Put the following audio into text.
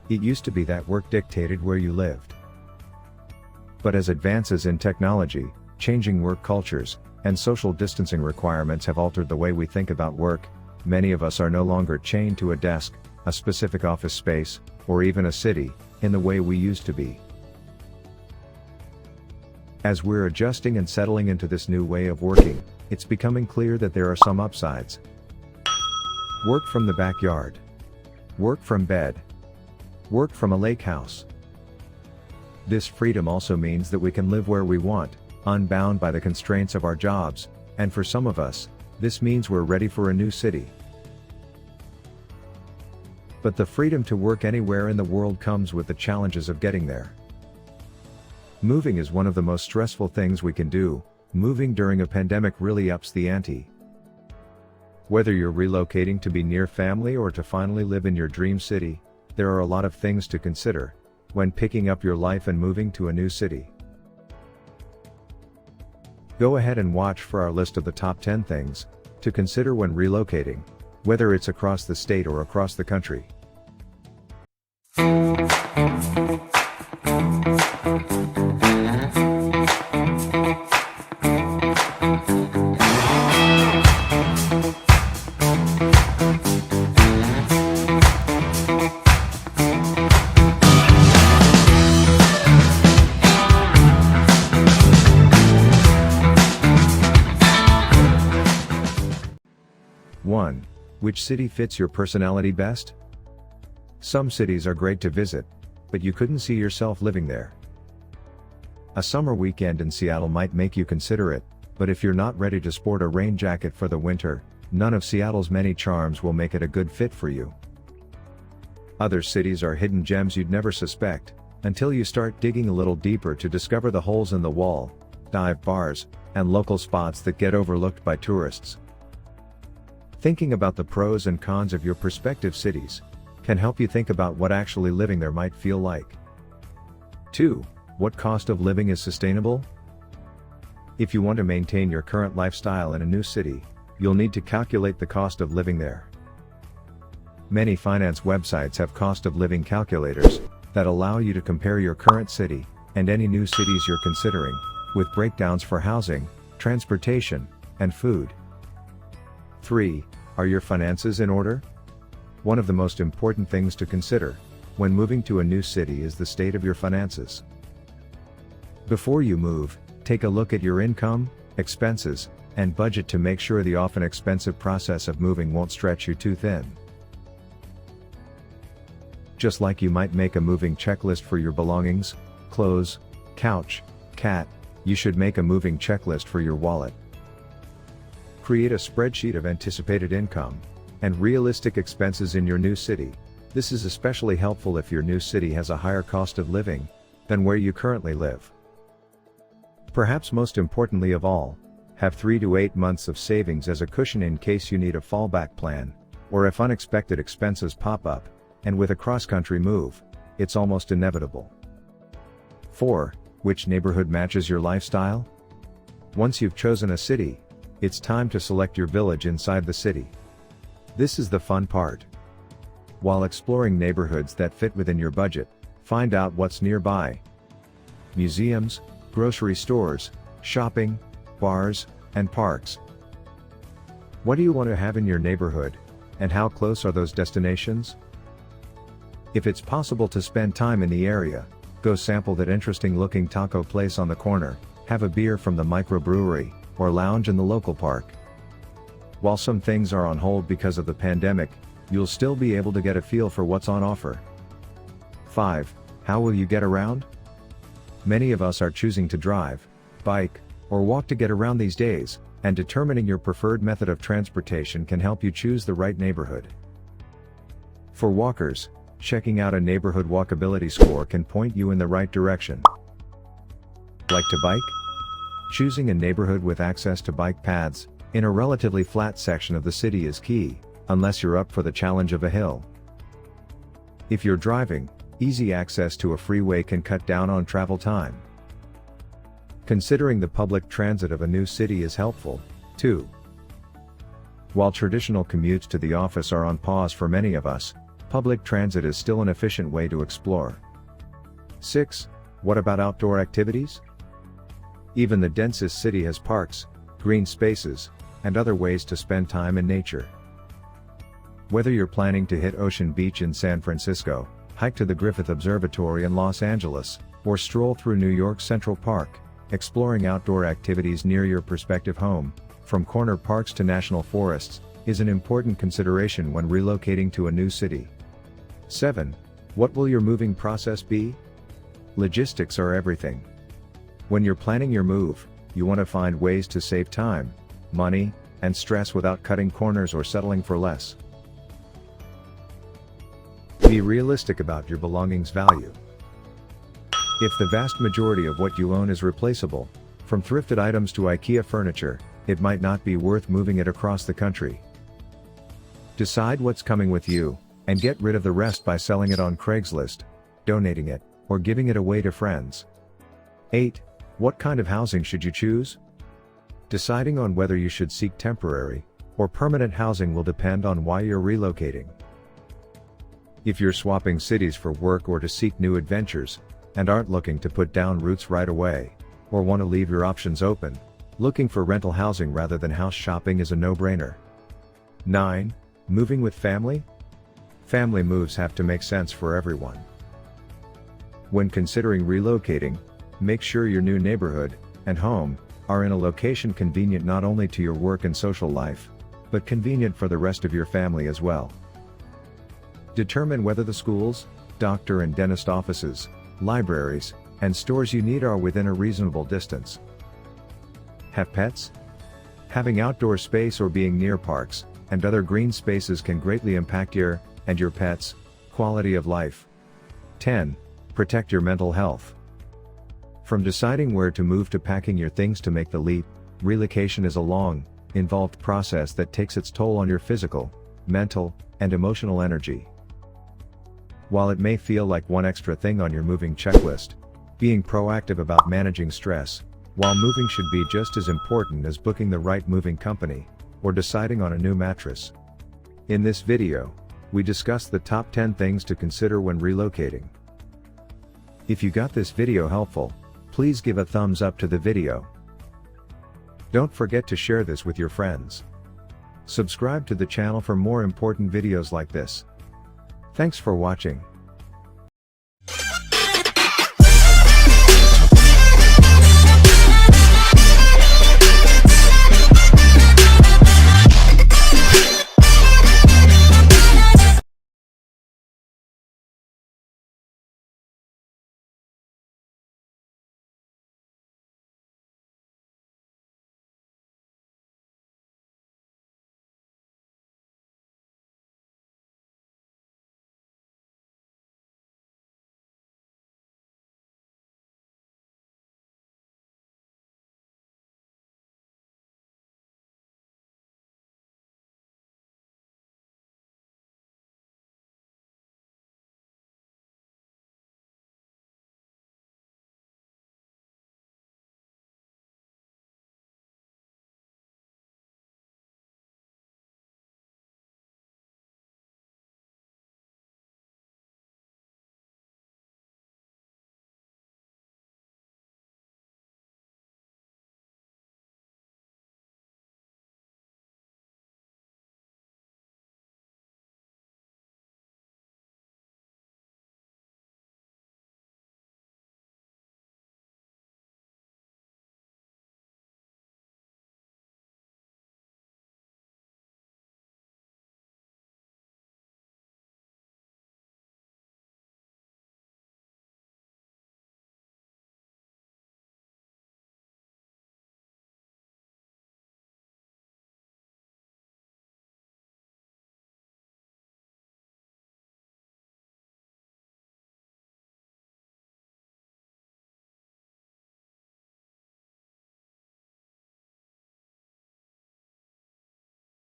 It used to be that work dictated where you lived. But as advances in technology, changing work cultures, and social distancing requirements have altered the way we think about work, many of us are no longer chained to a desk, a specific office space, or even a city, in the way we used to be. As we're adjusting and settling into this new way of working, it's becoming clear that there are some upsides. Work from the backyard. Work from bed. Work from a lake house. This freedom also means that we can live where we want, unbound by the constraints of our jobs, and for some of us, this means we're ready for a new city. But the freedom to work anywhere in the world comes with the challenges of getting there. Moving is one of the most stressful things we can do. Moving during a pandemic really ups the ante. Whether you're relocating to be near family or to finally live in your dream city, there are a lot of things to consider when picking up your life and moving to a new city. Go ahead and watch for our list of the top 10 things to consider when relocating, whether it's across the state or across the country. Which city fits your personality best? Some cities are great to visit, but you couldn't see yourself living there. A summer weekend in Seattle might make you consider it, but if you're not ready to sport a rain jacket for the winter, none of Seattle's many charms will make it a good fit for you. Other cities are hidden gems you'd never suspect, until you start digging a little deeper to discover the holes in the wall, dive bars, and local spots that get overlooked by tourists. Thinking about the pros and cons of your prospective cities can help you think about what actually living there might feel like. 2. What cost of living is sustainable? If you want to maintain your current lifestyle in a new city, you'll need to calculate the cost of living there. Many finance websites have cost of living calculators that allow you to compare your current city and any new cities you're considering, with breakdowns for housing, transportation, and food. 3. Are your finances in order? One of the most important things to consider when moving to a new city is the state of your finances. Before you move, take a look at your income, expenses, and budget to make sure the often expensive process of moving won't stretch you too thin. Just like you might make a moving checklist for your belongings, clothes, couch, cat, you should make a moving checklist for your wallet. Create a spreadsheet of anticipated income and realistic expenses in your new city. This is especially helpful if your new city has a higher cost of living than where you currently live. Perhaps most importantly of all, have 3 to 8 months of savings as a cushion in case you need a fallback plan, or if unexpected expenses pop up, and with a cross-country move, it's almost inevitable. 4. Which neighborhood matches your lifestyle? Once you've chosen a city, it's time to select your village inside the city. This is the fun part. While exploring neighborhoods that fit within your budget, find out what's nearby. Museums, grocery stores, shopping, bars, and parks. What do you want to have in your neighborhood, and how close are those destinations? If it's possible to spend time in the area, go sample that interesting looking taco place on the corner, have a beer from the microbrewery, or lounge in the local park. While some things are on hold because of the pandemic, you'll still be able to get a feel for what's on offer. 5. How will you get around? Many of us are choosing to drive, bike, or walk to get around these days, and determining your preferred method of transportation can help you choose the right neighborhood. For walkers, checking out a neighborhood walkability score can point you in the right direction. Like to bike? Choosing a neighborhood with access to bike paths in a relatively flat section of the city is key, unless you're up for the challenge of a hill. If you're driving, easy access to a freeway can cut down on travel time. Considering the public transit of a new city is helpful, too. While traditional commutes to the office are on pause for many of us, Public transit is still an efficient way to explore. 6. What about outdoor activities? Even the densest city has parks, green spaces, and other ways to spend time in nature. Whether you're planning to hit Ocean Beach in San Francisco, hike to the Griffith Observatory in Los Angeles, or stroll through New York Central Park, exploring outdoor activities near your prospective home, from corner parks to national forests, is an important consideration when relocating to a new city. 7. What will your moving process be? Logistics are everything. When you're planning your move, you want to find ways to save time, money, and stress without cutting corners or settling for less. Be realistic about your belongings' value. If the vast majority of what you own is replaceable, from thrifted items to IKEA furniture, it might not be worth moving it across the country. Decide what's coming with you, and get rid of the rest by selling it on Craigslist, donating it, or giving it away to friends. 8. What kind of housing should you choose? Deciding on whether you should seek temporary or permanent housing will depend on why you're relocating. If you're swapping cities for work or to seek new adventures, and aren't looking to put down roots right away, or want to leave your options open, looking for rental housing rather than house shopping is a no-brainer. 9. Moving with family? Family moves have to make sense for everyone. When considering relocating, make sure your new neighborhood and home are in a location convenient not only to your work and social life, but convenient for the rest of your family as well. Determine whether the schools, doctor and dentist offices, libraries, and stores you need are within a reasonable distance. Have pets? Having outdoor space or being near parks and other green spaces can greatly impact your and your pets' quality of life. 10. Protect your mental health. From deciding where to move to packing your things to make the leap, relocation is a long, involved process that takes its toll on your physical, mental, and emotional energy. While it may feel like one extra thing on your moving checklist, being proactive about managing stress while moving should be just as important as booking the right moving company or deciding on a new mattress. In this video, we discussed the top 10 things to consider when relocating. If you got this video helpful, please give a thumbs up to the video. Don't forget to share this with your friends. Subscribe to the channel for more important videos like this. Thanks for watching.